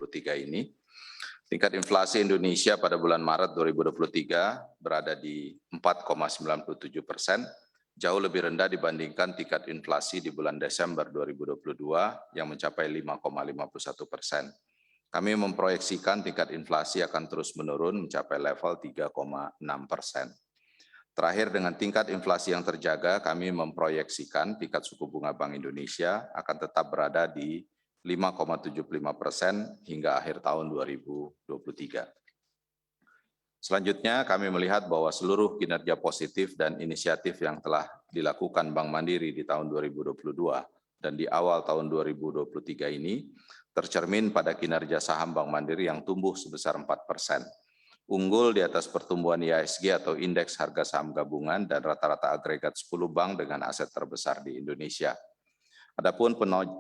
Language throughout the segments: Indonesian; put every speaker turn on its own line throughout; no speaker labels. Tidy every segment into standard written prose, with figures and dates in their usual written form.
2023 ini. Tingkat inflasi Indonesia pada bulan Maret 2023 berada di 4,97%, jauh lebih rendah dibandingkan tingkat inflasi di bulan Desember 2022 yang mencapai 5,51%. Kami memproyeksikan tingkat inflasi akan terus menurun mencapai level 3,6%. Terakhir, dengan tingkat inflasi yang terjaga, kami memproyeksikan tingkat suku bunga Bank Indonesia akan tetap berada di 5,75% hingga akhir tahun 2023. Selanjutnya, kami melihat bahwa seluruh kinerja positif dan inisiatif yang telah dilakukan Bank Mandiri di tahun 2022 dan di awal tahun 2023 ini tercermin pada kinerja saham Bank Mandiri yang tumbuh sebesar 4%. Unggul di atas pertumbuhan IHSG atau Indeks Harga Saham Gabungan dan rata-rata agregat 10 bank dengan aset terbesar di Indonesia. Adapun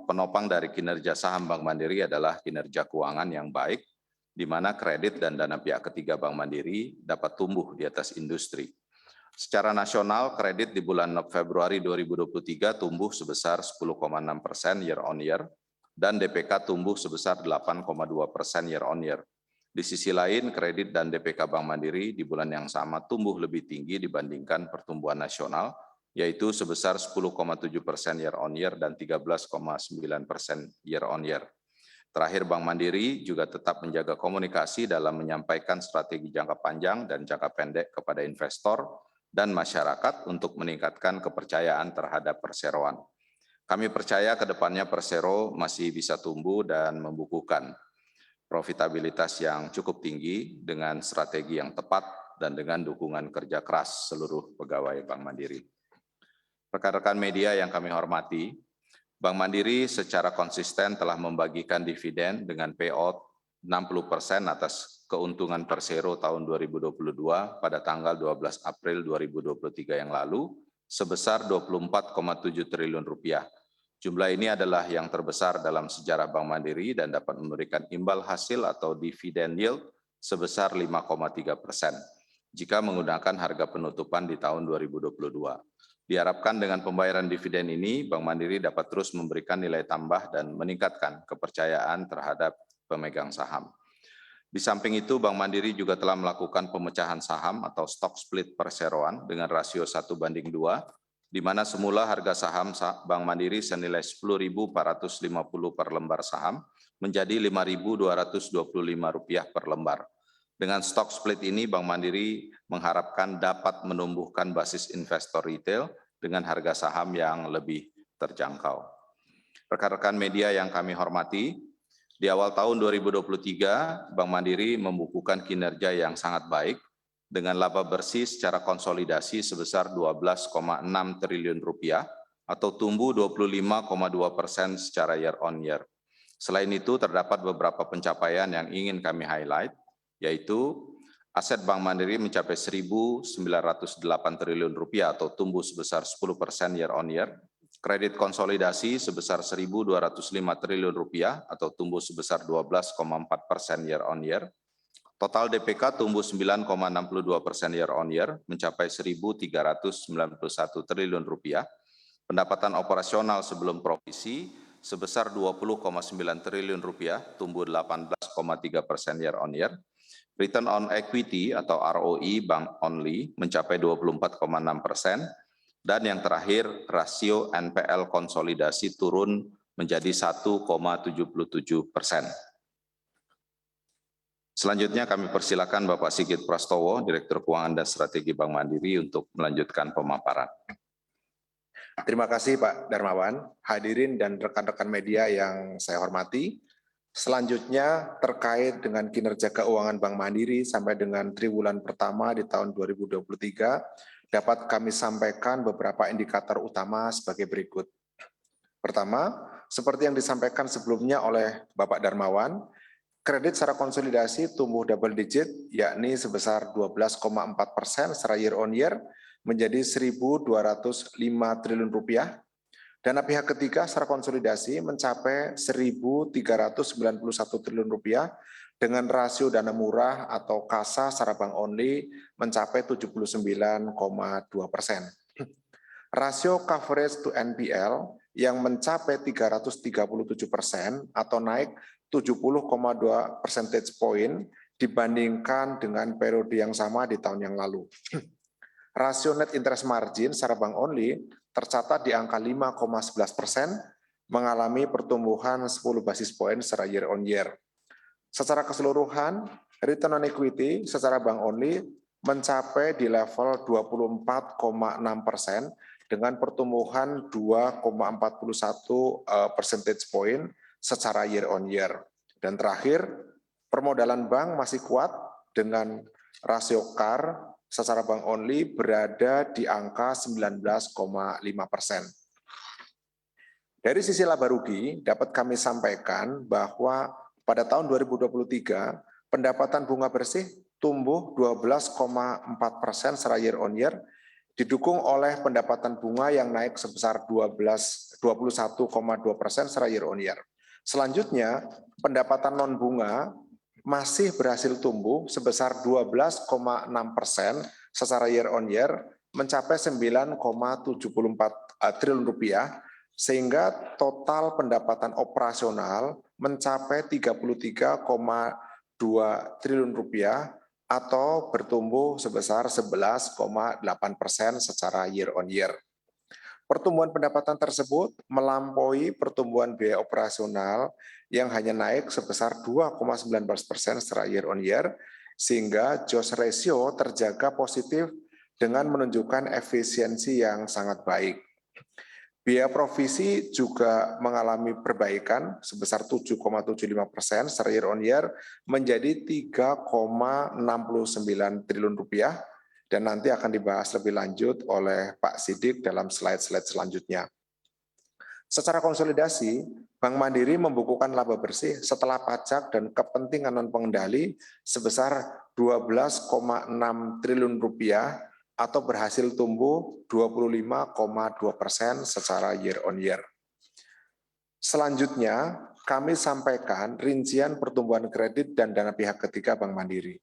penopang dari kinerja saham Bank Mandiri adalah kinerja keuangan yang baik, di mana kredit dan dana pihak ketiga Bank Mandiri dapat tumbuh di atas industri. Secara nasional, kredit di bulan Februari 2023 tumbuh sebesar 10,6% year on year, dan DPK tumbuh sebesar 8,2% year on year. Di sisi lain, kredit dan DPK Bank Mandiri di bulan yang sama tumbuh lebih tinggi dibandingkan pertumbuhan nasional, yaitu sebesar 10,7% year on year dan 13,9% year on year. Terakhir, Bank Mandiri juga tetap menjaga komunikasi dalam menyampaikan strategi jangka panjang dan jangka pendek kepada investor dan masyarakat untuk meningkatkan kepercayaan terhadap perseroan. Kami percaya ke depannya Persero masih bisa tumbuh dan membukukan profitabilitas yang cukup tinggi dengan strategi yang tepat dan dengan dukungan kerja keras seluruh pegawai Bank Mandiri. Rekan-rekan media yang kami hormati, Bank Mandiri secara konsisten telah membagikan dividen dengan payout 60% atas keuntungan Persero tahun 2022 pada tanggal 12 April 2023 yang lalu sebesar 24,7 triliun rupiah. Jumlah ini adalah yang terbesar dalam sejarah Bank Mandiri dan dapat memberikan imbal hasil atau dividen yield sebesar 5,3% jika menggunakan harga penutupan di tahun 2022. Diharapkan dengan pembayaran dividen ini, Bank Mandiri dapat terus memberikan nilai tambah dan meningkatkan kepercayaan terhadap pemegang saham. Di samping itu, Bank Mandiri juga telah melakukan pemecahan saham atau stock split perseroan dengan rasio 1:2, di mana semula harga saham Bank Mandiri senilai Rp10.450 per lembar saham menjadi Rp5.225 per lembar. Dengan stock split ini, Bank Mandiri mengharapkan dapat menumbuhkan basis investor retail dengan harga saham yang lebih terjangkau. Rekan-rekan media yang kami hormati, di awal tahun 2023, Bank Mandiri membukukan kinerja yang sangat baik, dengan laba bersih secara konsolidasi sebesar Rp12,6 triliun atau tumbuh 25,2% secara year on year. Selain itu, terdapat beberapa pencapaian yang ingin kami highlight, yaitu aset Bank Mandiri mencapai Rp1.908 triliun atau tumbuh sebesar 10% year on year, kredit konsolidasi sebesar Rp1.205 triliun atau tumbuh sebesar 12,4% year on year, total DPK tumbuh 9,62% year on year, mencapai Rp1.391 triliun. Pendapatan operasional sebelum provisi sebesar Rp20,9 triliun, tumbuh 18,3% year on year. Return on equity atau ROE Bank Only mencapai 24,6%. Dan yang terakhir, rasio NPL konsolidasi turun menjadi 1,77%. Selanjutnya kami persilakan Bapak Sigit Prastowo, Direktur Keuangan dan Strategi Bank Mandiri untuk melanjutkan pemaparan.
Terima kasih Pak Darmawan, hadirin dan rekan-rekan media yang saya hormati. Selanjutnya terkait dengan kinerja keuangan Bank Mandiri sampai dengan triwulan pertama di tahun 2023, dapat kami sampaikan beberapa indikator utama sebagai berikut. Pertama, seperti yang disampaikan sebelumnya oleh Bapak Darmawan, kredit secara konsolidasi tumbuh double digit, yakni sebesar 12,4% secara year on year menjadi Rp1.205 triliun. Dana pihak ketiga secara konsolidasi mencapai Rp1.391 triliun dengan rasio dana murah atau kasa secara Bank Only mencapai 79,2%. Rasio coverage to NPL yang mencapai 337% atau naik 70,2 percentage point dibandingkan dengan periode yang sama di tahun yang lalu. Rasio net interest margin secara bank only tercatat di angka 5,11%, mengalami pertumbuhan 10 basis point secara year on year. Secara keseluruhan, return on equity secara bank only mencapai di level 24,6% dengan pertumbuhan 2,41 percentage point secara year on year. Dan terakhir, permodalan bank masih kuat dengan rasio CAR secara bank only berada di angka 19,5%. Dari sisi laba rugi, dapat kami sampaikan bahwa pada tahun 2023, pendapatan bunga bersih tumbuh 12,4% secara year on year, didukung oleh pendapatan bunga yang naik sebesar 21,2% secara year on year. Selanjutnya, pendapatan non bunga masih berhasil tumbuh sebesar 12,6% secara year on year, mencapai 9,74 triliun rupiah, sehingga total pendapatan operasional mencapai 33,2 triliun rupiah atau bertumbuh sebesar 11,8% secara year on year. Pertumbuhan pendapatan tersebut melampaui pertumbuhan biaya operasional yang hanya naik sebesar 2,19% secara year on year, sehingga JOS ratio terjaga positif dengan menunjukkan efisiensi yang sangat baik. Biaya provisi juga mengalami perbaikan sebesar 7,75% secara year on year menjadi 3,69 triliun rupiah, dan nanti akan dibahas lebih lanjut oleh Pak Sidik dalam slide-slide selanjutnya. Secara konsolidasi, Bank Mandiri membukukan laba bersih setelah pajak dan kepentingan non-pengendali sebesar 12,6 triliun rupiah atau berhasil tumbuh 25,2% secara year on year. Selanjutnya, kami sampaikan rincian pertumbuhan kredit dan dana pihak ketiga Bank Mandiri.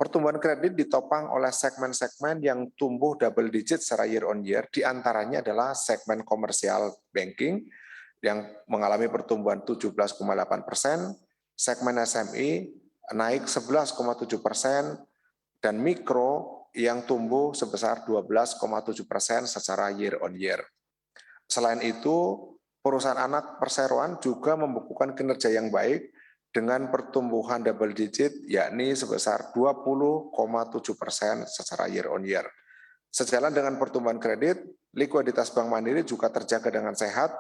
Pertumbuhan kredit ditopang oleh segmen-segmen yang tumbuh double digit secara year on year, diantaranya adalah segmen komersial banking yang mengalami pertumbuhan 17,8%, segmen SME naik 11,7%, dan mikro yang tumbuh sebesar 12,7% secara year on year. Selain itu, perusahaan anak perseroan juga membukukan kinerja yang baik dengan pertumbuhan double digit yakni sebesar 20,7% secara year on year. Sejalan dengan pertumbuhan kredit, likuiditas Bank Mandiri juga terjaga dengan sehat,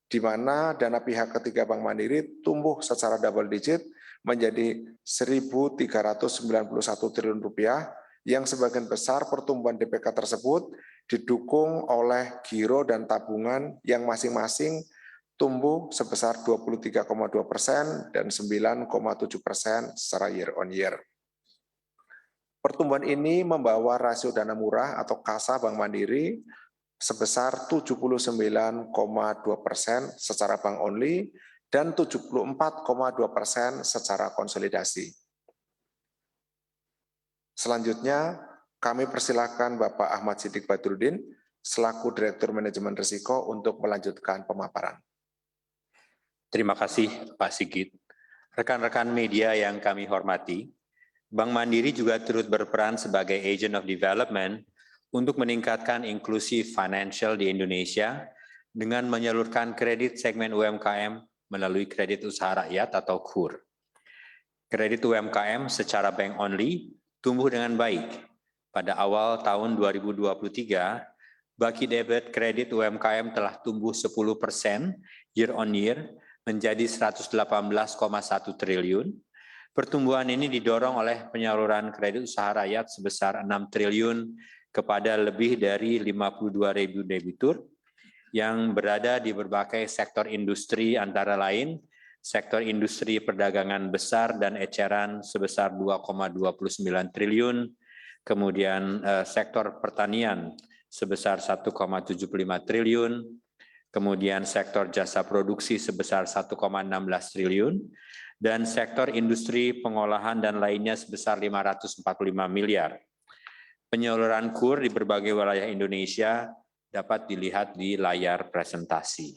di mana dana pihak ketiga Bank Mandiri tumbuh secara double digit menjadi 1.391 triliun rupiah, yang sebagian besar pertumbuhan DPK tersebut didukung oleh giro dan tabungan yang masing-masing tumbuh sebesar 23,2% dan 9,7% secara year on year. Pertumbuhan ini membawa rasio dana murah atau kasa Bank Mandiri sebesar 79,2% secara bank only dan 74,2% secara konsolidasi. Selanjutnya, kami persilakan Bapak Ahmad Sidik Badrudin selaku Direktur Manajemen Risiko untuk melanjutkan pemaparan.
Terima kasih Pak Sigit. Rekan-rekan media yang kami hormati, Bank Mandiri juga turut berperan sebagai agent of development untuk meningkatkan inklusi financial di Indonesia dengan menyalurkan kredit segmen UMKM melalui kredit usaha rakyat atau KUR. Kredit UMKM secara bank only tumbuh dengan baik. Pada awal tahun 2023, baki debit kredit UMKM telah tumbuh 10% year on year menjadi 118,1 triliun. Pertumbuhan ini didorong oleh penyaluran kredit usaha rakyat sebesar 6 triliun kepada lebih dari 52.000 debitur yang berada di berbagai sektor industri, antara lain sektor industri perdagangan besar dan eceran sebesar 2,29 triliun, kemudian sektor pertanian sebesar 1,75 triliun, kemudian sektor jasa produksi sebesar 1,16 triliun, dan sektor industri pengolahan dan lainnya sebesar 545 miliar. Penyaluran KUR di berbagai wilayah Indonesia dapat dilihat di layar presentasi.